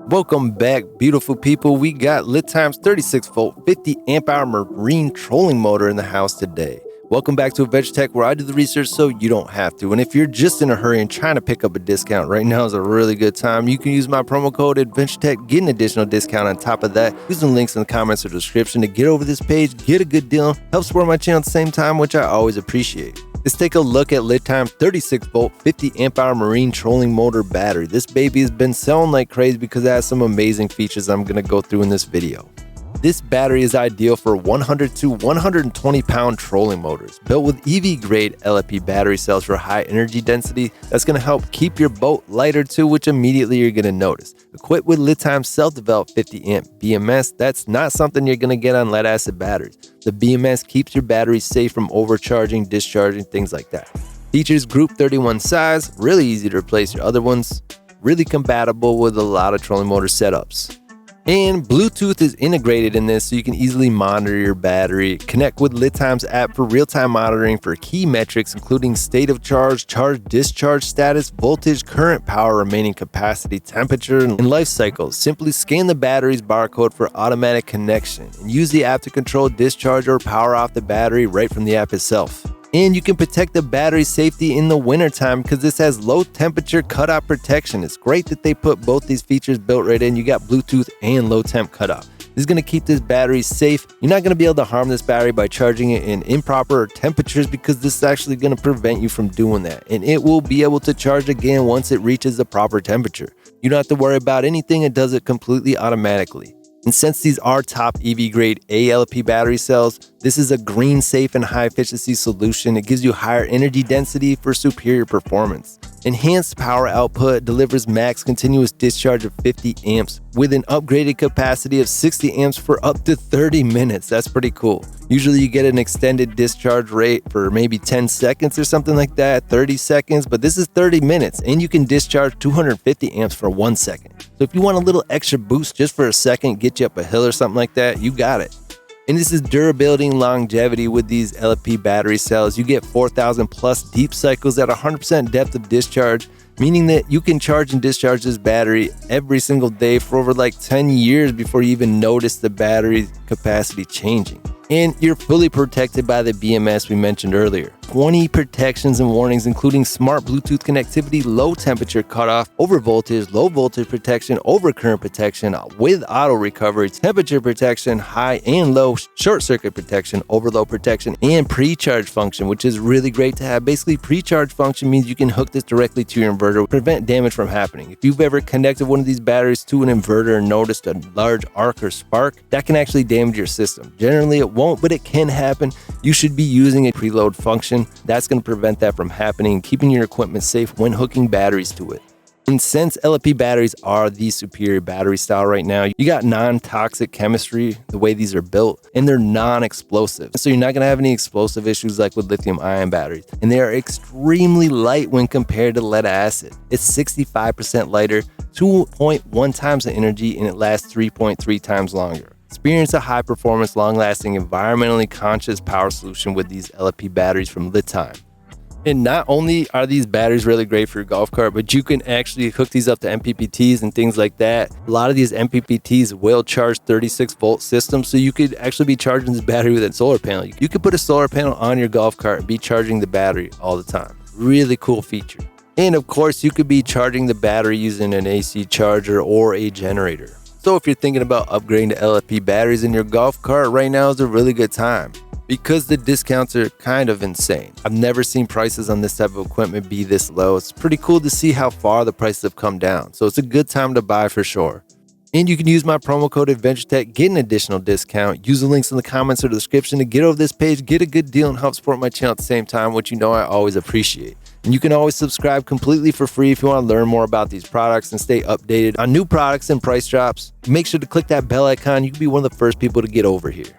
Welcome back, beautiful people. We got LiTime's 36V 50Ah marine trolling motor in the house today. Welcome back to Adventure Tech, where I do the research so you don't have to. And if you're just in a hurry and trying to pick up a discount, right now is a really good time. You can use my promo code Adventure Tech, get an additional discount on top of that. Use the links in the comments or description to get over this page, get a good deal, help support my channel at the same time, which I always appreciate. Let's take a look at LiTime's 36V 50Ah marine trolling motor battery. This baby has been selling like crazy because it has some amazing features I'm going to go through in this video. This battery is ideal for 100 to 120 pound trolling motors, built with EV grade LFP battery cells for high energy density. That's going to help keep your boat lighter too, which immediately you're going to notice. Equipped with LiTime's self-developed 50 amp BMS, that's not something you're going to get on lead acid batteries. The BMS keeps your battery safe from overcharging, discharging, things like that. Features Group 31 size, really easy to replace your other ones, really compatible with a lot of trolling motor setups. And Bluetooth is integrated in this so you can easily monitor your battery. Connect with LiTime's app for real-time monitoring for key metrics, including state of charge, charge discharge status, voltage, current power, remaining capacity, temperature, and life cycles. Simply scan the battery's barcode for automatic connection and use the app to control discharge or power off the battery right from the app itself. And you can protect the battery safety in the wintertime because this has low temperature cutoff protection. It's great that they put both these features built right in. You got Bluetooth and low temp cutoff. This is going to keep this battery safe. You're not going to be able to harm this battery by charging it in improper temperatures because this is actually going to prevent you from doing that. And it will be able to charge again once it reaches the proper temperature. You don't have to worry about anything. It does it completely automatically. And since these are top EV grade ALP battery cells, this is a green, safe, and high efficiency solution. It gives you higher energy density for superior performance. Enhanced power output delivers max continuous discharge of 50 amps with an upgraded capacity of 60 amps for up to 30 minutes. That's pretty cool. Usually you get an extended discharge rate for maybe 10 seconds or something like that, 30 seconds, but this is 30 minutes and you can discharge 250 amps for 1 second. So if you want a little extra boost just for a second, get you up a hill or something like that, you got it. And this is durability and longevity with these LFP battery cells. You get 4,000 plus deep cycles at 100% depth of discharge, meaning that you can charge and discharge this battery every single day for over like 10 years before you even notice the battery capacity changing. And you're fully protected by the BMS we mentioned earlier. 20 protections and warnings, including smart Bluetooth connectivity, low temperature cutoff, over voltage, low voltage protection, over current protection with auto recovery, temperature protection, high and low, short circuit protection, overload protection, and pre-charge function, which is really great to have. Basically, pre-charge function means you can hook this directly to your inverter, prevent damage from happening. If you've ever connected one of these batteries to an inverter and noticed a large arc or spark, that can actually damage your system. Generally, it won't, but it can happen. You should be using a preload function. That's going to prevent that from happening and keeping your equipment safe when hooking batteries to it. And since LFP batteries are the superior battery style right now, you got non-toxic chemistry, the way these are built, and they're non-explosive. So you're not going to have any explosive issues like with lithium ion batteries. And they are extremely light when compared to lead acid. It's 65% lighter, 2.1 times the energy, and it lasts 3.3 times longer. Experience a high-performance, long-lasting, environmentally conscious power solution with these LFP batteries from LiTime. And not only are these batteries really great for your golf cart, but you can actually hook these up to MPPTs and things like that. A lot of these MPPTs will charge 36-volt systems, so you could actually be charging this battery with a solar panel. You could put a solar panel on your golf cart and be charging the battery all the time. Really cool feature. And of course, you could be charging the battery using an AC charger or a generator. So if you're thinking about upgrading to LFP batteries in your golf cart, right now is a really good time because the discounts are kind of insane. I've never seen prices on this type of equipment be this low. It's pretty cool to see how far the prices have come down. So it's a good time to buy for sure. And you can use my promo code AdventureTech, get an additional discount. Use the links in the comments or the description to get over this page, get a good deal, and help support my channel at the same time, which you know I always appreciate. And you can always subscribe completely for free if you want to learn more about these products and stay updated on new products and price drops. Make sure to click that bell icon. You can be one of the first people to get over here.